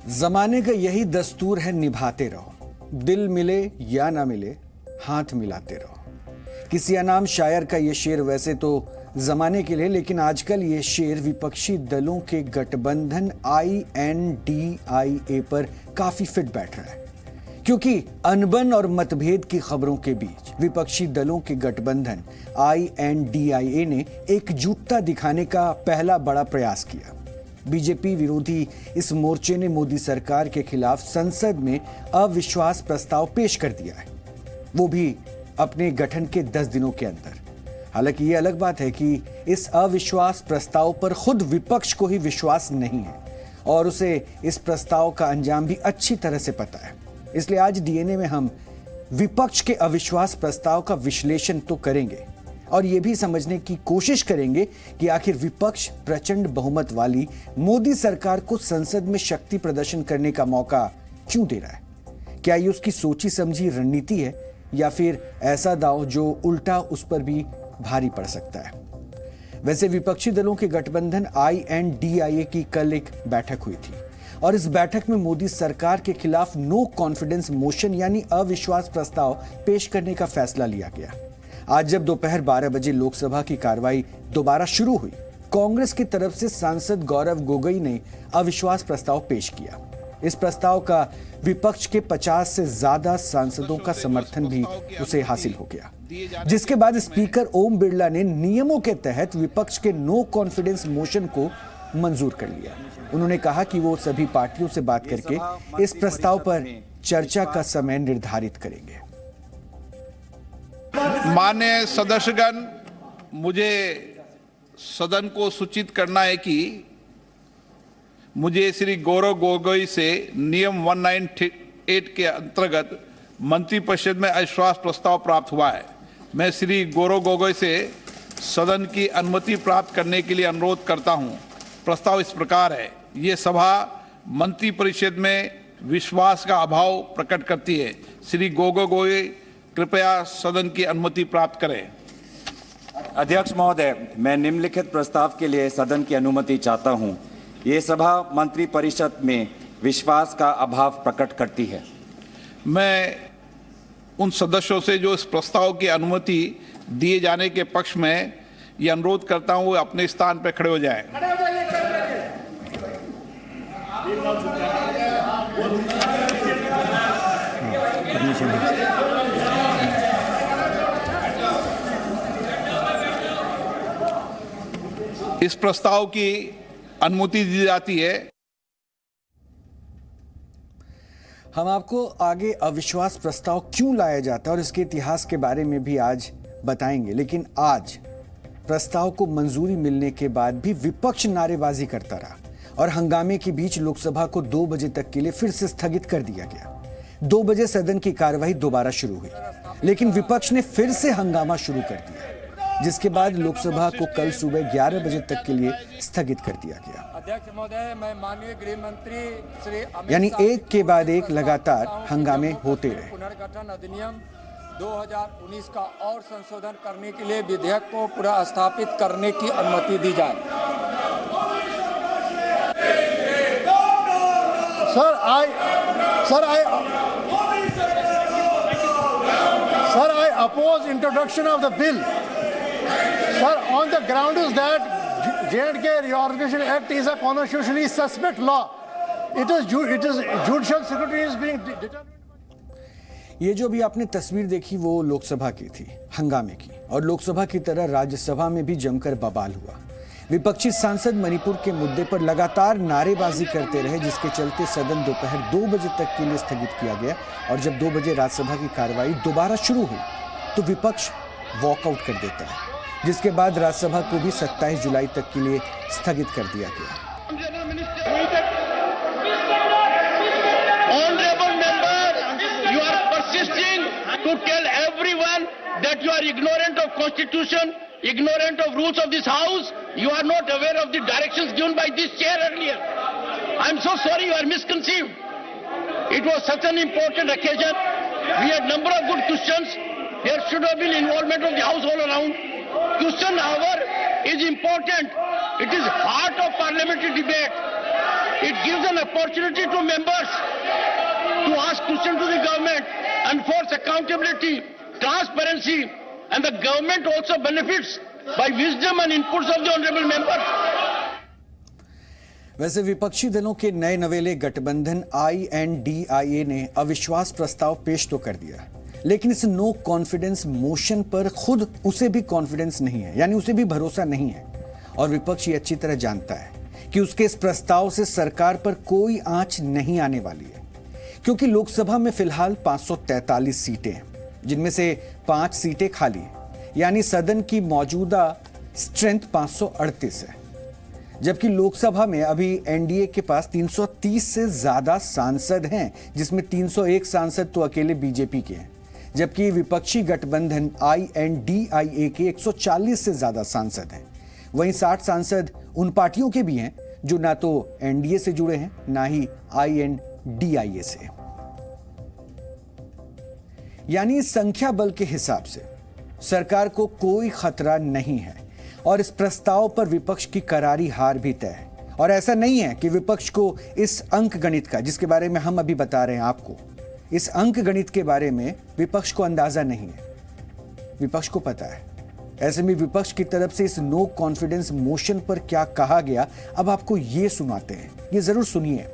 जमाने का यही दस्तूर है, निभाते रहो। दिल मिले या ना मिले, हाथ मिलाते रहो। किसी अनाम शायर का ये शेर वैसे तो जमाने के लिए, लेकिन आजकल ये शेर विपक्षी दलों के गठबंधन INDIA पर काफी फिट बैठ रहा है, क्योंकि अनबन और मतभेद की खबरों के बीच विपक्षी दलों के गठबंधन INDIA ने एकजुटता दिखाने का पहला बड़ा प्रयास किया। बीजेपी विरोधी इस मोर्चे ने मोदी सरकार के खिलाफ संसद में अविश्वास प्रस्ताव पेश कर दिया है, वो भी अपने गठन के 10 दिनों के अंदर। हालांकि ये अलग बात है कि इस अविश्वास प्रस्ताव पर खुद विपक्ष को ही विश्वास नहीं है और उसे इस प्रस्ताव का अंजाम भी अच्छी तरह से पता है। इसलिए आज DNA में हम विपक्ष के अविश्वास प्रस्ताव का विश्लेषण तो करेंगे और यह भी समझने की कोशिश करेंगे कि आखिर विपक्ष प्रचंड बहुमत वाली मोदी सरकार को संसद में शक्ति प्रदर्शन करने का मौका क्यों दे रहा है। क्या ये उसकी सोची समझी रणनीति है या फिर ऐसा दांव जो उल्टा उस पर भी भारी पड़ सकता है। वैसे विपक्षी दलों के गठबंधन INDIA की कल एक बैठक हुई थी और इस बैठक में मोदी सरकार के खिलाफ नो कॉन्फिडेंस मोशन यानी अविश्वास प्रस्ताव पेश करने का फैसला लिया गया। आज जब दोपहर 12 बजे लोकसभा की कार्रवाई दोबारा शुरू हुई, कांग्रेस की तरफ से सांसद गौरव गोगोई ने अविश्वास प्रस्ताव पेश किया। इस प्रस्ताव का विपक्ष के 50 से ज्यादा सांसदों का समर्थन भी उसे हासिल हो गया, जिसके बाद स्पीकर ओम बिरला ने नियमों के तहत विपक्ष के नो कॉन्फिडेंस मोशन को मंजूर कर लिया। उन्होंने कहा कि वो सभी पार्टियों से बात करके इस प्रस्ताव पर चर्चा का समय निर्धारित करेंगे। माननीय सदस्यगण, मुझे सदन को सूचित करना है कि मुझे श्री गौरव गोगोई से नियम 198 के अंतर्गत मंत्रिपरिषद में अविश्वास प्रस्ताव प्राप्त हुआ है। मैं श्री गौरव गोगोई से सदन की अनुमति प्राप्त करने के लिए अनुरोध करता हूं। प्रस्ताव इस प्रकार है। ये सभा मंत्रिपरिषद में विश्वास का अभाव प्रकट करती है। श्री गोगोई कृपया सदन की अनुमति प्राप्त करें। अध्यक्ष महोदय, मैं निम्नलिखित प्रस्ताव के लिए सदन की अनुमति चाहता हूं। ये सभा मंत्रिपरिषद में विश्वास का अभाव प्रकट करती है। मैं उन सदस्यों से जो इस प्रस्ताव की अनुमति दिए जाने के पक्ष में ये अनुरोध करता हूं, वो अपने स्थान पर खड़े हो जाएं। इस प्रस्ताव की अनुमति दी जाती है। हम आपको आगे अविश्वास प्रस्ताव क्यों लाया जाता है और इसके इतिहास के बारे में भी आज बताएंगे, लेकिन आज प्रस्ताव को मंजूरी मिलने के बाद भी विपक्ष नारेबाजी करता रहा और हंगामे के बीच लोकसभा को 2 बजे तक के लिए फिर से स्थगित कर दिया गया। 2 बजे सदन की कार्यवाही दोबारा शुरू हुई, लेकिन विपक्ष ने फिर से हंगामा शुरू कर दिया, जिसके बाद लोकसभा को कल सुबह 11 बजे तक के लिए स्थगित कर दिया गया। अध्यक्ष महोदय, मैं माननीय गृह मंत्री श्री यानी एक के बाद एक लगातार हंगामे होते रहे। पुनर्गठन अधिनियम 2019 का और संशोधन करने के लिए विधेयक को पुनः स्थापित करने की अनुमति दी जाए। Sir, I oppose introduction of the bill. Sir, on the ground is that J&K Reorganization Act is a constitutionally suspect law. It is judicial secretary is being determined. ये जो भी आपने तस्वीर देखी वो लोकसभा की थी, हंगामे की, और लोकसभा की तरह राज्यसभा में भी जमकर बवाल हुआ। विपक्षी सांसद मणिपुर के मुद्दे पर लगातार नारेबाजी करते रहे, जिसके चलते सदन दोपहर 2 बजे तक के लिए स्थगित किया गया और जब 2 बजे राज्यसभा की कार्रवाई दोबारा शुरू हुई तो विपक्ष वॉकआउट कर देता है, जिसके बाद राज्यसभा को भी 27 जुलाई तक के लिए स्थगित कर दिया गया। To tell everyone that you are ignorant of Constitution, ignorant of rules of this House, you are not aware of the directions given by this chair earlier. I am so sorry, you are misconceived. It was such an important occasion. We had number of good questions. There should have been involvement of the House all around. Question hour is important. It is heart of parliamentary debate. It gives an opportunity to members to ask questions to the government, enforce accountability, transparency, and the government also benefits by wisdom and inputs of the honorable members. वैसे विपक्षी दलों के नए नवेले गठबंधन INDIA ने अविश्वास प्रस्ताव पेश तो कर दिया, लेकिन इस नो कॉन्फिडेंस मोशन पर खुद उसे भी कॉन्फिडेंस नहीं है, यानी उसे भी भरोसा नहीं है। और विपक्ष ये अच्छी तरह जानता है कि उसके इस प्रस्ताव से सरकार पर कोई आंच नहीं आने वाली है, क्योंकि लोकसभा में फिलहाल 543 सीटें हैं, जिनमें से 5 सीटें खाली हैं, यानी सदन की मौजूदा स्ट्रेंथ 538 है। जबकि लोकसभा में अभी एनडीए के पास 330 से ज्यादा सांसद हैं, जिसमें 301 सांसद तो अकेले बीजेपी के हैं, जबकि विपक्षी गठबंधन INDIA के 140 से ज्यादा सांसद हैं। वहीं 60 सांसद उन पार्टियों के भी हैं जो ना तो एनडीए से जुड़े हैं, ना ही INDIA से। यानी संख्या बल के हिसाब से सरकार को कोई खतरा नहीं है और इस प्रस्ताव पर विपक्ष की करारी हार भी तय है। और ऐसा नहीं है कि विपक्ष को इस अंक गणित का, जिसके बारे में हम अभी बता रहे हैं आपको, इस अंक गणित के बारे में विपक्ष को अंदाजा नहीं है। विपक्ष को पता है। ऐसे में विपक्ष की तरफ से इस नो कॉन्फिडेंस मोशन पर क्या कहा गया, अब आपको ये सुनाते हैं, ये जरूर सुनिए।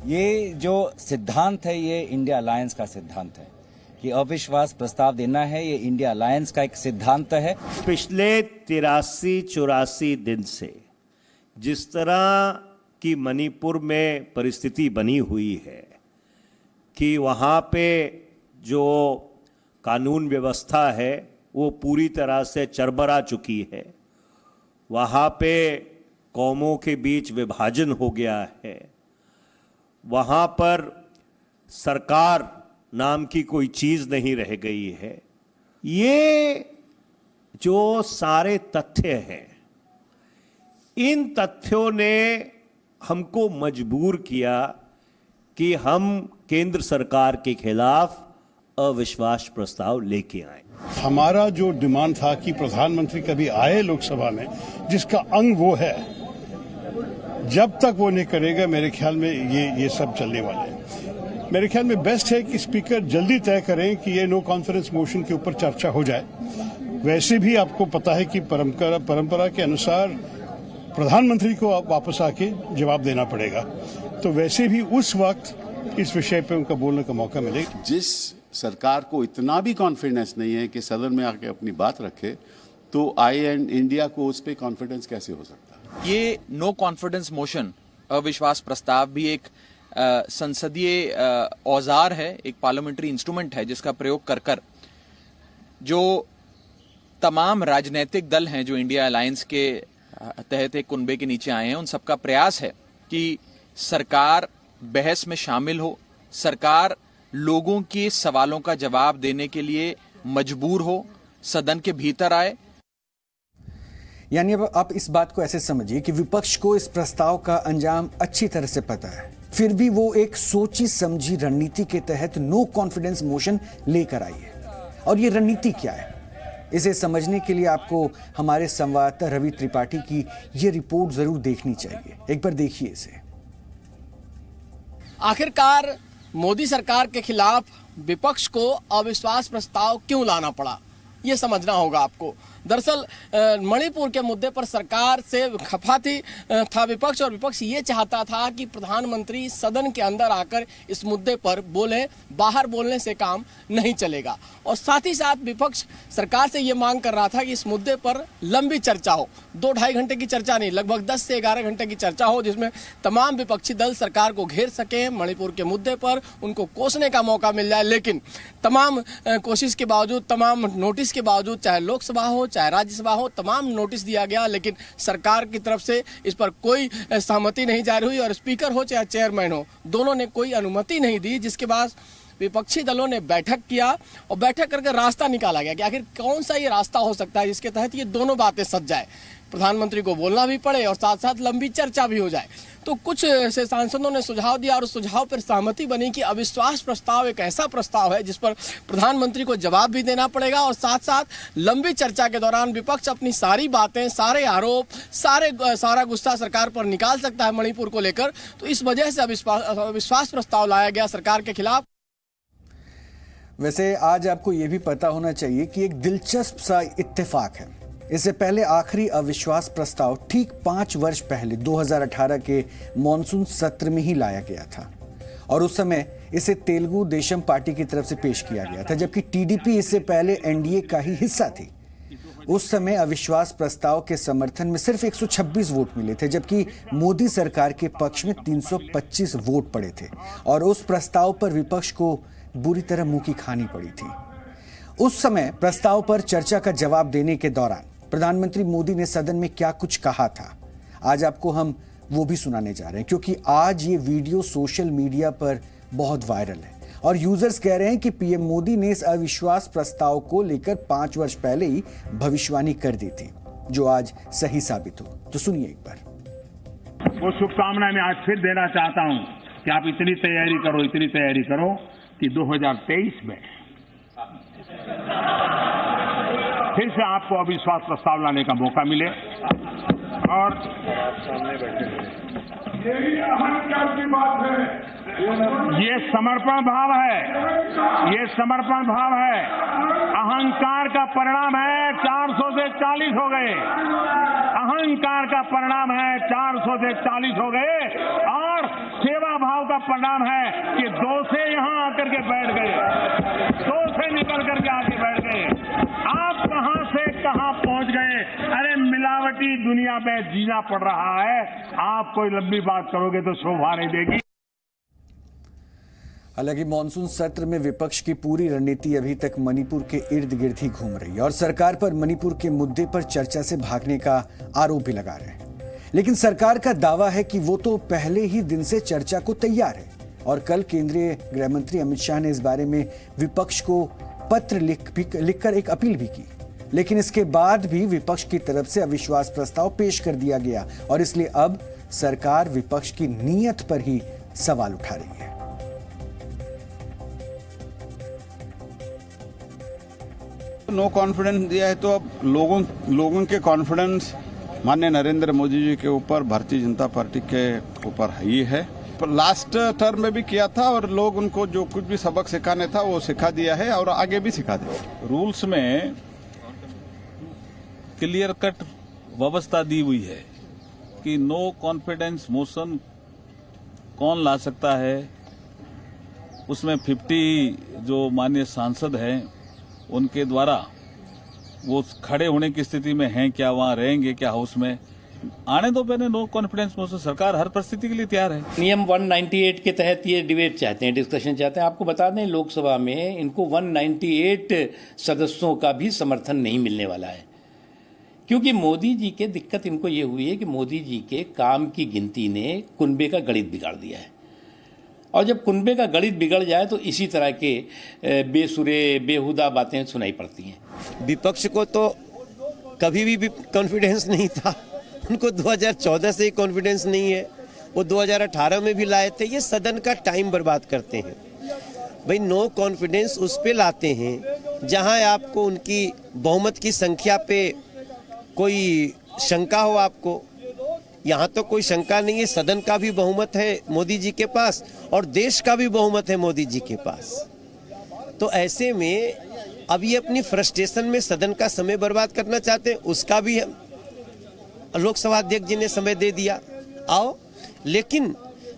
ये जो सिद्धांत है, ये इंडिया अलायंस का सिद्धांत है कि अविश्वास प्रस्ताव देना है। ये इंडिया अलायंस का एक सिद्धांत है। पिछले 83-84 दिन से जिस तरह की मणिपुर में परिस्थिति बनी हुई है कि वहाँ पे जो कानून व्यवस्था है वो पूरी तरह से चरमरा चुकी है, वहाँ पे कौमों के बीच विभाजन हो गया है, वहाँ पर सरकार नाम की कोई चीज नहीं रह गई है। ये जो सारे तथ्य हैं, इन तथ्यों ने हमको मजबूर किया कि हम केंद्र सरकार के खिलाफ अविश्वास प्रस्ताव लेके आए। हमारा जो डिमांड था कि प्रधानमंत्री कभी आए लोकसभा में, जिसका अंग वो है, जब तक वो नहीं करेगा मेरे ख्याल में ये सब चलने वाले हैं। मेरे ख्याल में बेस्ट है कि स्पीकर जल्दी तय करें कि ये नो कॉन्फिडेंस मोशन के ऊपर चर्चा हो जाए। वैसे भी आपको पता है कि परंपरा के अनुसार प्रधानमंत्री को आप वापस आके जवाब देना पड़ेगा, तो वैसे भी उस वक्त इस विषय पे उनका बोलने का मौका मिलेगा। जिस सरकार को इतना भी कॉन्फिडेंस नहीं है कि सदन में आके अपनी बात रखे, तो INDIA को उस पर कॉन्फिडेंस कैसे हो सकता है? ये नो कॉन्फिडेंस मोशन, अविश्वास प्रस्ताव भी एक संसदीय औजार है, एक पार्लियामेंट्री इंस्ट्रूमेंट है, जिसका प्रयोग कर कर जो तमाम राजनीतिक दल हैं जो इंडिया अलायंस के तहत एक कुनबे के नीचे आए हैं, उन सबका प्रयास है कि सरकार बहस में शामिल हो, सरकार लोगों के सवालों का जवाब देने के लिए मजबूर हो, सदन के भीतर आए। यानी अब आप इस बात को ऐसे समझिए कि विपक्ष को इस प्रस्ताव का अंजाम अच्छी तरह से पता है, फिर भी वो एक सोची समझी रणनीति के तहत नो कॉन्फिडेंस मोशन लेकर आई है। और ये रणनीति क्या है, इसे समझने के लिए आपको हमारे संवाददाता रवि त्रिपाठी की ये रिपोर्ट जरूर देखनी चाहिए। एक बार देखिए इसे। आखिरकार मोदी सरकार के खिलाफ विपक्ष को अविश्वास प्रस्ताव क्यों लाना पड़ा, ये समझना होगा आपको। दरअसल मणिपुर के मुद्दे पर सरकार से खफा था विपक्ष, और विपक्ष ये चाहता था कि प्रधानमंत्री सदन के अंदर आकर इस मुद्दे पर बोले, बाहर बोलने से काम नहीं चलेगा। और साथ ही साथ विपक्ष सरकार से ये मांग कर रहा था कि इस मुद्दे पर लंबी चर्चा हो, 2-2.5 घंटे की चर्चा नहीं, लगभग 10 से 11 घंटे की चर्चा हो, जिसमें तमाम विपक्षी दल सरकार को घेर सकें, मणिपुर के मुद्दे पर उनको कोसने का मौका मिल जाए। लेकिन तमाम कोशिश के बावजूद, तमाम नोटिस के बावजूद, चाहे लोकसभा हो चाहे राज्यसभा हो, तमाम नोटिस दिया गया, लेकिन सरकार की तरफ से इस पर कोई सहमति नहीं जारी हुई। और स्पीकर हो चाहे चेयरमैन हो, दोनों ने कोई अनुमति नहीं दी, जिसके बाद विपक्षी दलों ने बैठक किया और बैठक करके रास्ता निकाला गया कि आखिर कौन सा ये रास्ता हो सकता है जिसके तहत ये दोनों बातें सज जाए, प्रधानमंत्री को बोलना भी पड़े और साथ साथ लंबी चर्चा भी हो जाए। तो कुछ से सांसदों ने सुझाव दिया और उस सुझाव पर सहमति बनी कि अविश्वास प्रस्ताव एक ऐसा प्रस्ताव है जिस पर प्रधानमंत्री को जवाब भी देना पड़ेगा और साथ साथ लंबी चर्चा के दौरान विपक्ष अपनी सारी बातें, सारे आरोप, सारा गुस्सा सरकार पर निकाल सकता है मणिपुर को लेकर। तो इस वजह से अविश्वास प्रस्ताव लाया गया सरकार के खिलाफ। वैसे आज आपको यह भी पता होना चाहिए कि एक दिलचस्प सा इत्तेफाक है। इससे पहले आखिरी अविश्वास प्रस्ताव ठीक 5 वर्ष पहले 2018 के मॉनसून सत्र में ही लाया गया था और उस समय इसे तेलुगु देशम पार्टी की तरफ से पेश किया गया था, जबकि टीडीपी इससे पहले एनडीए का ही हिस्सा थी। उस समय अविश्वास प्रस्ताव के समर्थन में सिर्फ 126 वोट मिले थे, जबकि मोदी सरकार के पक्ष में 325 वोट पड़े थे और उस प्रस्ताव पर विपक्ष को बुरी तरह मुंह की खानी पड़ी थी। उस समय प्रस्ताव पर चर्चा का जवाब देने के दौरान प्रधानमंत्री मोदी ने सदन में क्या कुछ कहा था, आज आपको हम वो भी सुनाने जा रहे हैं, क्योंकि आज ये वीडियो सोशल मीडिया पर बहुत वायरल है और यूजर्स कह रहे हैं कि पीएम मोदी ने इस अविश्वास प्रस्ताव को लेकर 5 वर्ष पहले ही भविष्यवाणी कर दी थी, जो आज सही साबित हो। तो सुनिए एक बार। वो शुभकामनाएं मैं आज फिर देना चाहता हूं कि आप इतनी तैयारी करो कि 2023 में फिर से आपको अविश्वास प्रस्ताव लाने का मौका मिले और ये समर्पण भाव है, अहंकार का परिणाम है 400 से 40 हो गए, अहंकार का परिणाम है 400 से 40 हो गए और सेवा भाव का परिणाम है कि 2 से यहां आकर के बैठ गए, 2 से निकल करके आके बैठ गए। आप कहां से कहां पहुंच गए। अरे मिलावटी दुनिया में जीना पड़ रहा है, आप कोई लंबी बात करोगे तो शोभा नहीं देगी। हालांकि मॉनसून सत्र में विपक्ष की पूरी रणनीति अभी तक मणिपुर के इर्द गिर्द ही घूम रही है और सरकार पर मणिपुर के मुद्दे पर चर्चा से भागने का आरोप भी लगा रहे हैं। लेकिन सरकार का दावा है कि वो तो पहले ही दिन से चर्चा को तैयार है और कल केंद्रीय गृह मंत्री अमित शाह ने इस बारे में विपक्ष को पत्र लिखकर एक अपील भी की। लेकिन इसके बाद भी विपक्ष की तरफ से अविश्वास प्रस्ताव पेश कर दिया गया और इसलिए अब सरकार विपक्ष की नीयत पर ही सवाल उठा रही है। नो कॉन्फिडेंस दिया है तो अब लोगों के कॉन्फिडेंस माननीय नरेंद्र मोदी जी के ऊपर, भारतीय जनता पार्टी के ऊपर ही है। लास्ट टर्म में भी किया था और लोग उनको जो कुछ भी सबक सिखाने था वो सिखा दिया है और आगे भी सिखा दिया। रूल्स में क्लियर कट व्यवस्था दी हुई है कि नो कॉन्फिडेंस मोशन कौन ला सकता है। उसमें 50 जो माननीय सांसद हैं उनके द्वारा वो खड़े होने की स्थिति में हैं क्या, वहां रहेंगे क्या हाउस में, आने दो पहले नो कॉन्फिडेंस मोशन। सरकार हर परिस्थिति के लिए तैयार है। नियम 198 के तहत ये डिबेट चाहते हैं, डिस्कशन चाहते हैं। आपको बता दें लोकसभा में इनको 198 सदस्यों का भी समर्थन नहीं मिलने वाला है, क्योंकि मोदी जी के दिक्कत इनको ये हुई है कि मोदी जी के काम की गिनती ने कुनबे का गणित बिगाड़ दिया है और जब कुनबे का गणित बिगड़ जाए तो इसी तरह के बेसुरे बेहुदा बातें सुनाई पड़ती हैं। विपक्ष को तो कभी भी कॉन्फिडेंस नहीं था, उनको 2014 से ही कॉन्फिडेंस नहीं है, वो 2018 में भी लाए थे। ये सदन का टाइम बर्बाद करते हैं भाई। नो कॉन्फिडेंस उस पे लाते हैं जहां आपको उनकी बहुमत की संख्या पे कोई शंका हो। आपको यहाँ तो कोई शंका नहीं है, सदन का भी बहुमत है मोदी जी के पास और देश का भी बहुमत है मोदी जी के पास। तो ऐसे में अब ये अपनी फ्रस्ट्रेशन में सदन का समय बर्बाद करना चाहते हैं, उसका भी लोकसभा अध्यक्ष जी ने समय दे दिया आओ। लेकिन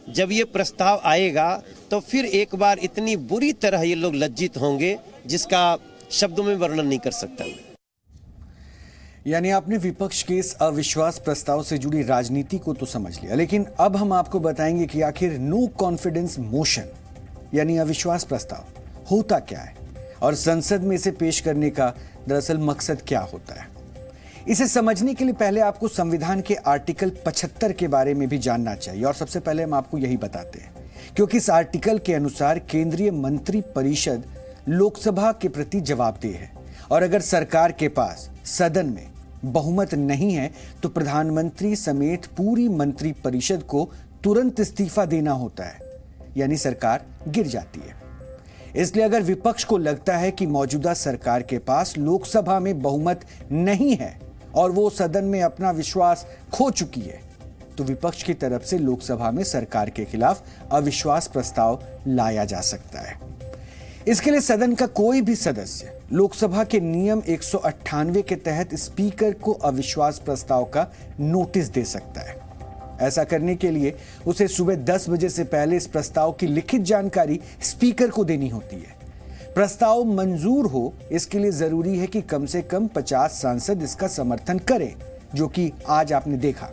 जब ये प्रस्ताव आएगा तो फिर एक बार इतनी बुरी तरह ये लोग लज्जित होंगे जिसका शब्दों में वर्णन नहीं कर सकता। यानी आपने विपक्ष के इस अविश्वास प्रस्ताव से जुड़ी राजनीति को तो समझ लिया, लेकिन अब हम आपको बताएंगे कि आखिर नो कॉन्फिडेंस मोशन यानी अविश्वास प्रस्ताव होता क्या है और संसद में इसे पेश करने का दरअसल मकसद क्या होता है। इसे समझने के लिए पहले आपको संविधान के आर्टिकल 75 के बारे में भी जानना चाहिए और सबसे पहले हम आपको यही बताते हैं क्योंकि इस आर्टिकल के अनुसार केंद्रीय मंत्री परिषद लोकसभा के प्रति जवाबदेह है और अगर सरकार के पास सदन में बहुमत नहीं है तो प्रधानमंत्री समेत पूरी मंत्री परिषद को तुरंत इस्तीफा देना होता है, यानी सरकार गिर जाती है। इसलिए अगर विपक्ष को लगता है कि मौजूदा सरकार के पास लोकसभा में बहुमत नहीं है और वो सदन में अपना विश्वास खो चुकी है, तो विपक्ष की तरफ से लोकसभा में सरकार के खिलाफ अविश्वास प्रस्ताव लाया जा सकता है। इसके लिए सदन का कोई भी सदस्य लोकसभा के नियम 198 के तहत स्पीकर को अविश्वास प्रस्ताव का नोटिस दे सकता है। ऐसा करने के लिए उसे सुबह 10 बजे से पहले इस प्रस्ताव की लिखित जानकारी स्पीकर को देनी होती है। प्रस्ताव मंजूर हो इसके लिए जरूरी है कि कम से कम 50 सांसद इसका समर्थन करें, जो कि आज आपने देखा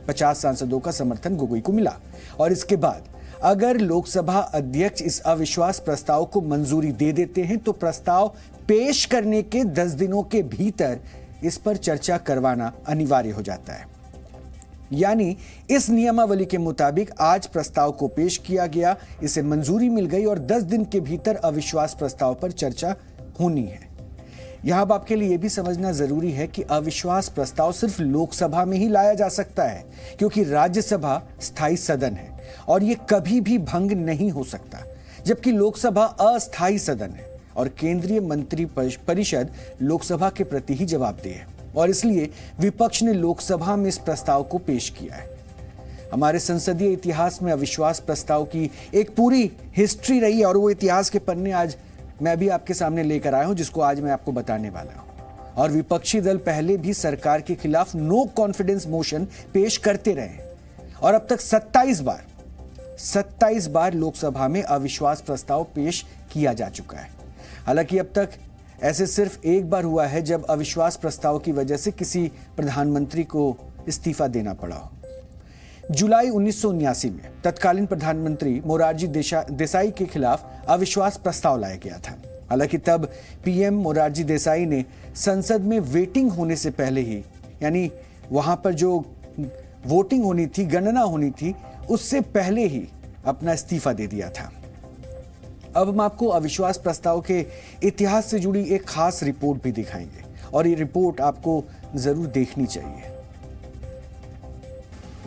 50 सांसदों का समर्थन गोगोई को मिला। और इसके बाद अगर लोकसभा अध्यक्ष इस अविश्वास प्रस्ताव को मंजूरी दे देते हैं तो प्रस्ताव पेश करने के 10 दिनों के भीतर इस पर चर्चा करवाना अनिवार्य हो जाता है। यानी इस नियमावली के मुताबिक आज प्रस्ताव को पेश किया गया, इसे मंजूरी मिल गई और 10 दिन के भीतर अविश्वास प्रस्ताव पर चर्चा होनी है। यहां अब आपके लिए यह भी समझना जरूरी है कि अविश्वास प्रस्ताव सिर्फ लोकसभा में ही लाया जा सकता है, क्योंकि राज्यसभा स्थायी सदन है और यह कभी भी भंग नहीं हो सकता, जबकि लोकसभा अस्थायी सदन है और केंद्रीय मंत्री परिषद लोकसभा के प्रति ही जवाबदेह है और इसलिए विपक्ष ने लोकसभा में इस प्रस्ताव को पेश किया है। हमारे संसदीय इतिहास में अविश्वास प्रस्ताव की एक पूरी हिस्ट्री रही और वो इतिहास के पन्ने आज मैं भी आपके सामने लेकर आया हूं, जिसको आज मैं आपको बताने वाला हूं। और विपक्षी दल पहले भी सरकार के खिलाफ नो कॉन्फिडेंस मोशन पेश करते रहे और अब तक 27 बार लोकसभा में अविश्वास प्रस्ताव पेश किया जा चुका है। हालांकि अब तक ऐसे सिर्फ एक बार हुआ है जब अविश्वास प्रस्ताव की वजह से किसी प्रधानमंत्री को इस्तीफा देना पड़ा हो। जुलाई 1979 में तत्कालीन प्रधानमंत्री मोरारजी देसाई के खिलाफ अविश्वास प्रस्ताव लाया गया था। हालांकि तब पीएम मोरारजी देसाई ने संसद में वेटिंग होने से पहले ही, यानी वहां पर जो वोटिंग होनी थी, गणना होनी थी, उससे पहले ही अपना इस्तीफा दे दिया था। अब हम आपको अविश्वास प्रस्ताव के इतिहास से जुड़ी एक खास रिपोर्ट भी दिखाएंगे और ये रिपोर्ट आपको जरूर देखनी चाहिए।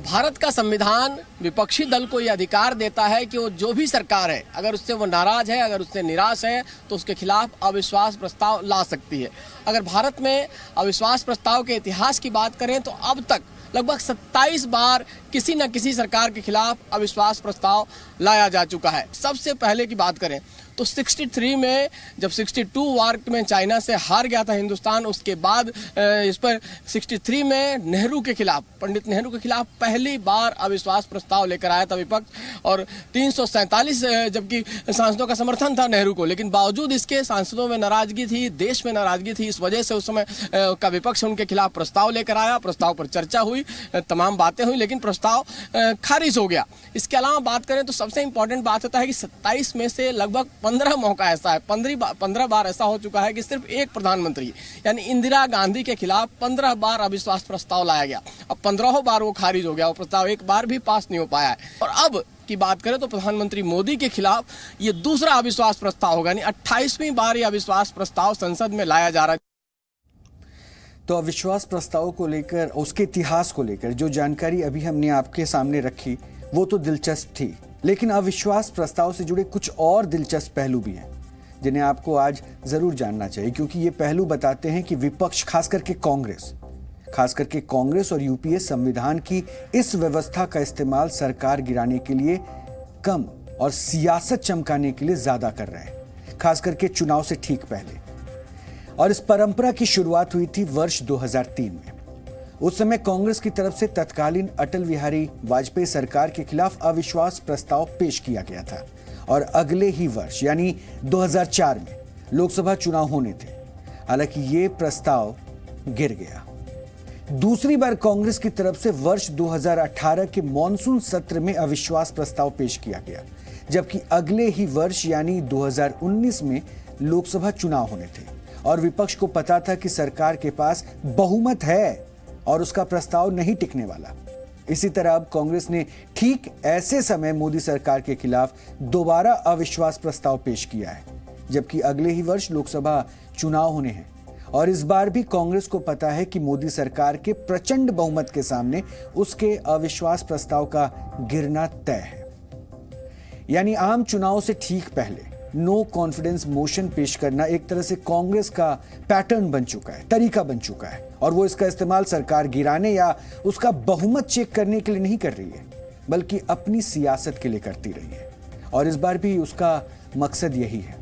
भारत का संविधान विपक्षी दल को यह अधिकार देता है कि वो जो भी सरकार है, अगर उससे वो नाराज है, अगर उससे निराश है, तो उसके खिलाफ अविश्वास प्रस्ताव ला सकती है। अगर भारत में अविश्वास प्रस्ताव के इतिहास की बात करें तो अब तक लगभग 27 बार किसी न किसी सरकार के खिलाफ अविश्वास प्रस्ताव लाया जा चुका है। सबसे पहले की बात करें तो 63 में जब 62 वार में चाइना से हार गया था हिंदुस्तान, उसके बाद इस पर 63 में नेहरू के खिलाफ, पंडित नेहरू के खिलाफ पहली बार अविश्वास प्रस्ताव लेकर आया था विपक्ष और 347 जबकि सांसदों का समर्थन था नेहरू को, लेकिन बावजूद इसके सांसदों में नाराजगी थी, देश में नाराजगी थी। इस वजह से उस समय का विपक्ष उनके खिलाफ प्रस्ताव लेकर आया, प्रस्ताव पर चर्चा हुई, तमाम बातें हुई, लेकिन प्रस्ताव खारिज हो गया। इसके अलावा बात करें तो सबसे इंपॉर्टेंट बात होता है कि 27 में से लगभग 15 मौका ऐसा है, 15 बार ऐसा हो चुका है कि सिर्फ एक प्रधानमंत्री यानी इंदिरा गांधी के खिलाफ 15 बार अविश्वास प्रस्ताव लाया गया। अब 15 बार वो खारिज हो गया, वो प्रस्ताव एक बार भी पास नहीं हो पाया है। और अब की बात करें तो प्रधानमंत्री मोदी के खिलाफ ये दूसरा अविश्वास प्रस्ताव होगा, यानी 28वीं बार ये अविश्वास प्रस्ताव संसद में लाया जा रहा है। तो अविश्वास प्रस्ताव को लेकर, उसके इतिहास को लेकर जो जानकारी अभी हमने आपके सामने रखी वो तो दिलचस्प थी, लेकिन अविश्वास प्रस्ताव से जुड़े कुछ और दिलचस्प पहलू भी हैं जिन्हें आपको आज जरूर जानना चाहिए, क्योंकि ये पहलू बताते हैं कि विपक्ष खास करके कांग्रेस और यूपीए संविधान की इस व्यवस्था का इस्तेमाल सरकार गिराने के लिए कम और सियासत चमकाने के लिए ज्यादा कर रहे हैं, खास करके चुनाव से ठीक पहले। और इस परंपरा की शुरुआत हुई थी वर्ष 2003 में। उस समय कांग्रेस की तरफ से तत्कालीन अटल बिहारी वाजपेयी सरकार के खिलाफ अविश्वास प्रस्ताव पेश किया गया था और अगले ही वर्ष यानी 2004 में लोकसभा चुनाव होने थे। हालांकि ये प्रस्ताव गिर गया। दूसरी बार कांग्रेस की तरफ से वर्ष 2018 के मॉनसून सत्र में अविश्वास प्रस्ताव पेश किया गया, जबकि अगले ही वर्ष यानी 2019 में लोकसभा चुनाव होने थे और विपक्ष को पता था कि सरकार के पास बहुमत है और उसका प्रस्ताव नहीं टिकने वाला। इसी तरह अब कांग्रेस ने ठीक ऐसे समय मोदी सरकार के खिलाफ दोबारा अविश्वास प्रस्ताव पेश किया है, जबकि अगले ही वर्ष लोकसभा चुनाव होने हैं और इस बार भी कांग्रेस को पता है कि मोदी सरकार के प्रचंड बहुमत के सामने उसके अविश्वास प्रस्ताव का गिरना तय है। यानी आम चुनाव से ठीक पहले नो कॉन्फिडेंस मोशन पेश करना एक तरह से कांग्रेस का पैटर्न बन चुका है, तरीका बन चुका है, और वो इसका इस्तेमाल सरकार गिराने या उसका बहुमत चेक करने के लिए नहीं कर रही है, बल्कि अपनी सियासत के लिए करती रही है, और इस बार भी उसका मकसद यही है।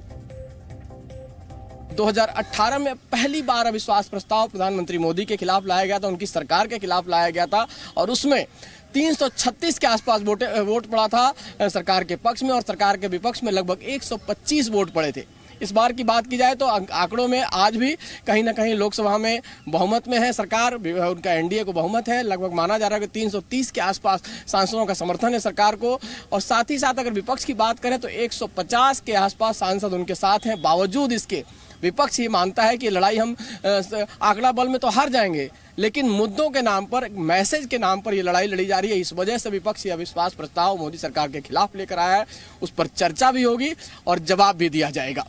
2018 में पहली बार अविश्वास प्रस्ताव प्रधानमंत्री मोदी के खिलाफ लाया गया था, उनकी सरकार के खिलाफ लाया गया था, और उसमें 336 के आसपास वोट पड़ा था सरकार के पक्ष में, और सरकार के विपक्ष में लगभग 125 वोट पड़े थे। इस बार की बात की जाए तो आंकड़ों में आज भी कहीं ना कहीं लोकसभा में बहुमत में है सरकार, उनका एनडीए को बहुमत है, लगभग माना जा रहा है कि 330 के आसपास सांसदों का समर्थन है सरकार को, और साथ ही साथ अगर विपक्ष की बात करें तो 150 के आसपास सांसद उनके साथ हैं। बावजूद इसके विपक्ष ये मानता है कि लड़ाई हम आंकड़ा बल में तो हार जाएंगे, लेकिन मुद्दों के नाम पर, मैसेज के नाम पर ये लड़ाई लड़ी जा रही है। इस वजह से विपक्ष ये अविश्वास प्रस्ताव मोदी सरकार के खिलाफ लेकर आया है, उस पर चर्चा भी होगी और जवाब भी दिया जाएगा।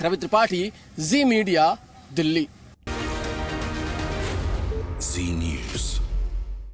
रवि त्रिपाठी, जी मीडिया, दिल्ली।